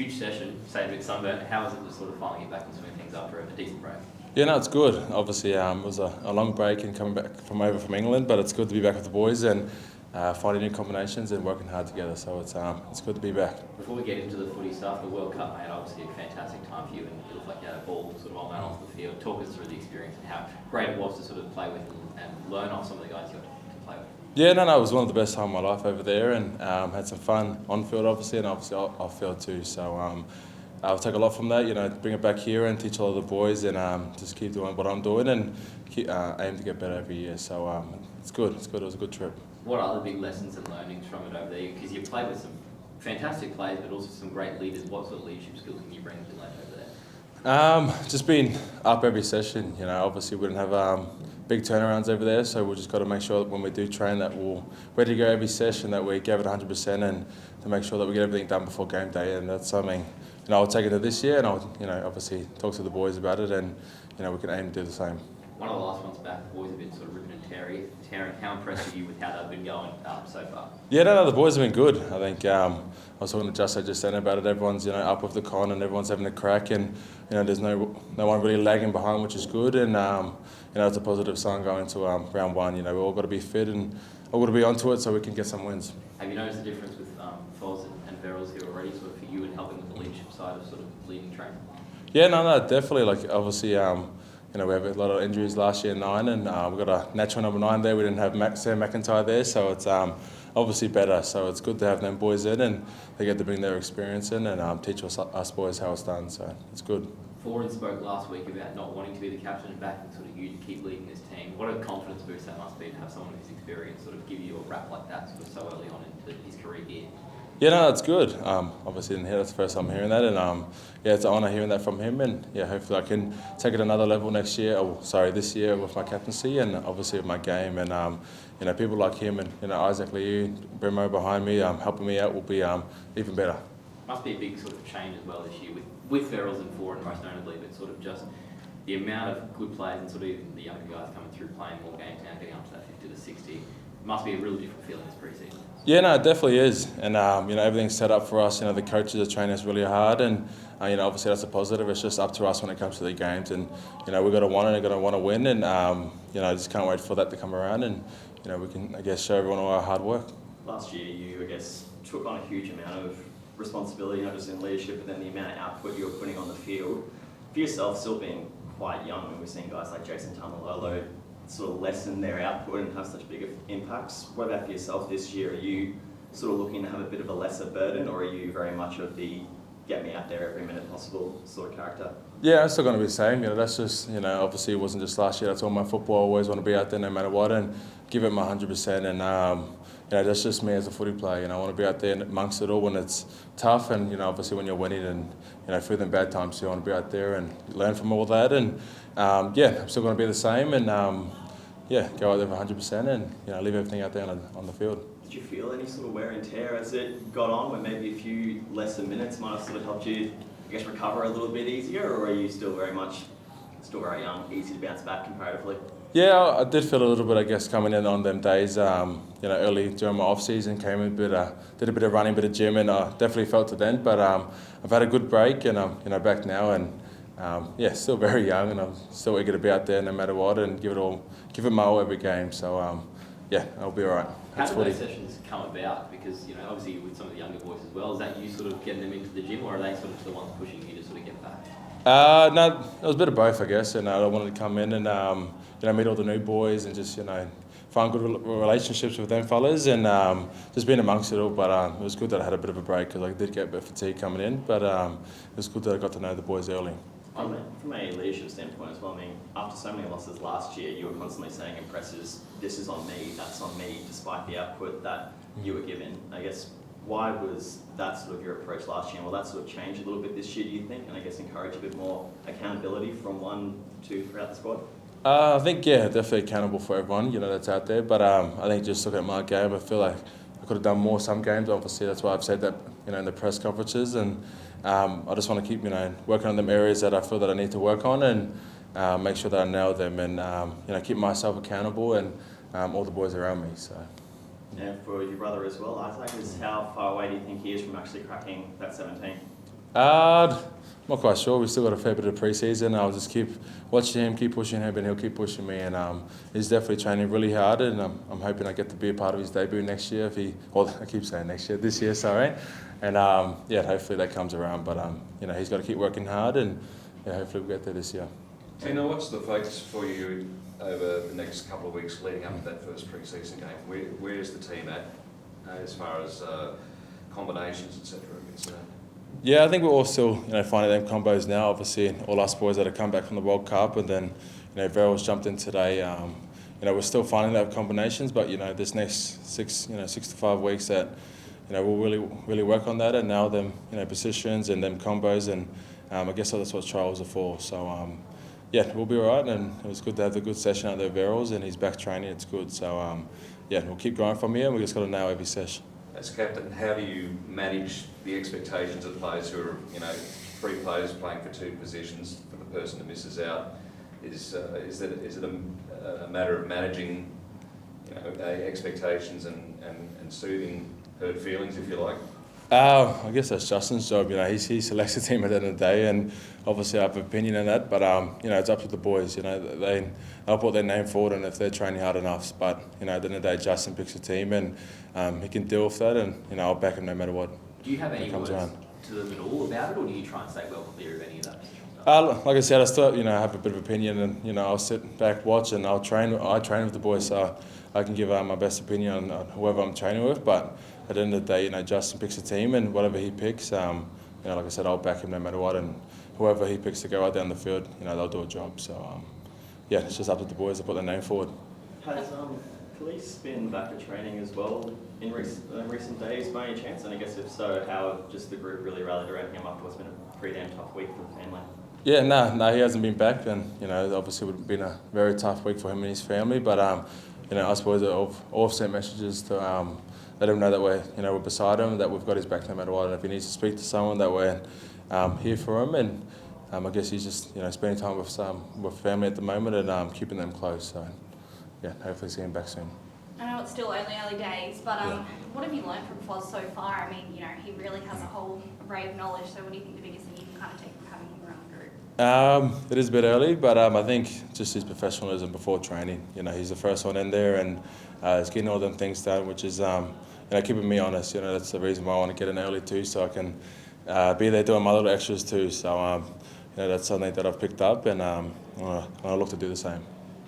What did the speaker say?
huge session, say a bit sunburnt. How is it to sort of finally get back and swing things after a decent break? Yeah, no, it's good. Obviously, it was a long break and coming back from England, but it's good to be back with the boys and finding new combinations and working hard together. So it's good to be back. Before we get into the footy stuff, the World Cup made obviously a fantastic time for you, and it looked like you had a ball sort of on that off the field. Talk us through the experience and how great it was to sort of play with and learn off some of the guys you got to play with. Yeah, no, it was one of the best times of my life over there, and had some fun on field, obviously, and obviously off field too. So I'll take a lot from that, bring it back here and teach all of the boys, and just keep doing what I'm doing and aim to get better every year. So it's good. It's good. It was a good trip. What are the big lessons and learnings from it over there? Because you played with some fantastic players, but also some great leaders. What sort of leadership skills can you bring to life over there? Just being up every session. Obviously we didn't have big turnarounds over there, so we just got to make sure that when we do train that we're ready to go every session, that we give it 100%, and to make sure that we get everything done before game day. And that's something I'll take it to this year, and I'll obviously talk to the boys about it, and we can aim to do the same. One of the last ones back, the boys have been sort of ripping and tearing. How impressed are you with how they've been going so far? Yeah, no, the boys have been good. I think I was talking to Justin just then about it. Everyone's up with the con, and everyone's having a crack, and there's no one really lagging behind, which is good. And it's a positive sign going to round one. We've all got to be fit and all got to be onto it so we can get some wins. Have you noticed the difference with Foz and Verrills here already, sort of for you and helping with the leadership side of sort of leading training? Yeah, no, definitely. Obviously, we have a lot of injuries last year, 9, and we've got a natural number 9 there. We didn't have Sam McIntyre there, so it's obviously better. So it's good to have them boys in, and they get to bring their experience in and teach us boys how it's done. So it's good. Foran spoke last week about not wanting to be the captain and backing sort of you to keep leading this team. What a confidence boost that must be to have someone who's experienced sort of give you a rap like that sort of so early on into his career here. Yeah, no, that's good. Obviously didn't hear that's the first time I'm hearing that, and it's an honour hearing that from him, and hopefully I can take it another level this year with my captaincy and obviously with my game, and people like him and Isaac Liu, Bremo behind me, helping me out will be even better. Must be a big sort of change as well this year with Verrills and Foran most notably, but sort of just the amount of good players and sort of even the younger guys coming through playing more games now, getting up to that 50 to 60. It must be a really different feeling this pre-season. Yeah, no, it definitely is, and everything's set up for us. The coaches are training us really hard, and obviously that's a positive. It's just up to us when it comes to the games, and we've got to want it, we've got to want to win, and I just can't wait for that to come around, and we can show everyone all our hard work. Last year, you took on a huge amount of responsibility, not just in leadership, but then the amount of output you were putting on the field. For yourself, still being quite young, we've seen guys like Jason Tamalolo sort of lessen their output and have such bigger impacts. What about for yourself this year? Are you sort of looking to have a bit of a lesser burden, or are you very much of the get me out there every minute possible sort of character? Yeah, it's still going to be the same. That's just, obviously it wasn't just last year. That's all my football. I always want to be out there no matter what and give it my 100%. And, that's just me as a footy player. I want to be out there amongst it all when it's tough, and, obviously when you're winning and, through the bad times, you want to be out there and learn from all that. And, I'm still going to be the same and, go out there for 100% and, leave everything out there on the field. Did you feel any sort of wear and tear as it got on, where maybe a few lesser minutes might have sort of helped you, recover a little bit easier, or are you still very young, easy to bounce back comparatively? Yeah, I did feel a little bit, coming in on them days, early during my off-season, came in did a bit of running, bit of gym, and I definitely felt it then, but I've had a good break, and I'm, back now, and still very young, and I'm still eager to be out there no matter what, and give it my all every game, so I'll be all right. How do those sessions come about? Because, obviously with some of the younger boys as well, is that you sort of getting them into the gym, or are they sort of the ones pushing you to sort of get back? No, it was a bit of both, I guess, and I wanted to come in and, meet all the new boys and just, find good relationships with them fellas and just being amongst it all, but it was good that I had a bit of a break because I did get a bit of fatigue coming in, but it was good that I got to know the boys early. From a leadership standpoint as well, after so many losses last year, you were constantly saying in presses, this is on me, that's on me, despite the output that you were given. I guess, why was that sort of your approach last year? And will that sort of change a little bit this year, do you think? And I guess encourage a bit more accountability from 1 to throughout the squad? I think, definitely accountable for everyone, that's out there. But I think just looking at my game, I feel like I could have done more some games. Obviously, that's why I've said that, in the press conferences. And I just want to keep, working on them areas that I feel that I need to work on and make sure that I nail them and, keep myself accountable and all the boys around me. So. And for your brother as well, Isaac, how far away do you think he is from actually cracking that 17? Not quite sure. We've still got a fair bit of pre-season. I'll just keep watching him, keep pushing him, and he'll keep pushing me. And he's definitely training really hard, and I'm hoping I get to be a part of his debut next year. I keep saying next year, this year, sorry. And hopefully that comes around. But he's got to keep working hard, and hopefully we'll get there this year. Tina, what's the focus for you over the next couple of weeks leading up to that first pre-season game? Where's the team at as far as combinations, etc. are concerned? Yeah, I think we're all still finding them combos now. Obviously, all us boys that have come back from the World Cup, and then Verrills jumped in today. We're still finding those combinations, but this next 6 to 5 weeks that we'll really work on that and nail them positions and them combos, and I guess that's what trials are for. So we'll be all right, and it was good to have the good session out there with Verrills, and he's back training. It's good. So we'll keep going from here, and we just got to nail every session. As captain, how do you manage the expectations of players who are, 3 players playing for 2 positions for the person who misses out? Is it a matter of managing, expectations and soothing hurt feelings, if you like? I guess that's Justin's job. He selects the team at the end of the day, and obviously I have an opinion on that. But it's up to the boys. They'll put their name forward, and if they're training hard enough. But at the end of the day, Justin picks a team, and he can deal with that, and I'll back him no matter what. Do you have any comes words around. to them at all about it, or do you try and stay well clear of any of that? Like I said, I still have a bit of opinion, and I'll sit back, watch, and I train with the boys, so I can give my best opinion on whoever I'm training with. But at the end of the day, Justin picks a team, and whatever he picks, like I said, I'll back him no matter what, and whoever he picks to go out down the field, they'll do a job. So it's just up to the boys to put their name forward. Has Police been back at training as well in recent days by any chance? And I guess if so, how have just the group really rallied around him after what's been a pretty damn tough week for the family? Yeah, no, he hasn't been back, and obviously it would have been a very tough week for him and his family. But us boys have all sent messages to let him know that we're beside him, that we've got his back no matter what. And if he needs to speak to someone, that we're here for him. And I guess he's just spending time with family at the moment, and keeping them close. So hopefully see him back soon. I know it's still only early days, but Yeah. what have you learned from Foz so far? I mean, he really has a whole array of knowledge, so what do you think the biggest thing you can kind of take from having him around the group? It is a bit early, but I think just his professionalism before training. He's the first one in there, and he's getting all them things done, which is keeping me honest. That's the reason why I want to get in early too, so I can be there doing my little extras too. So that's something that I've picked up, and I look to do the same.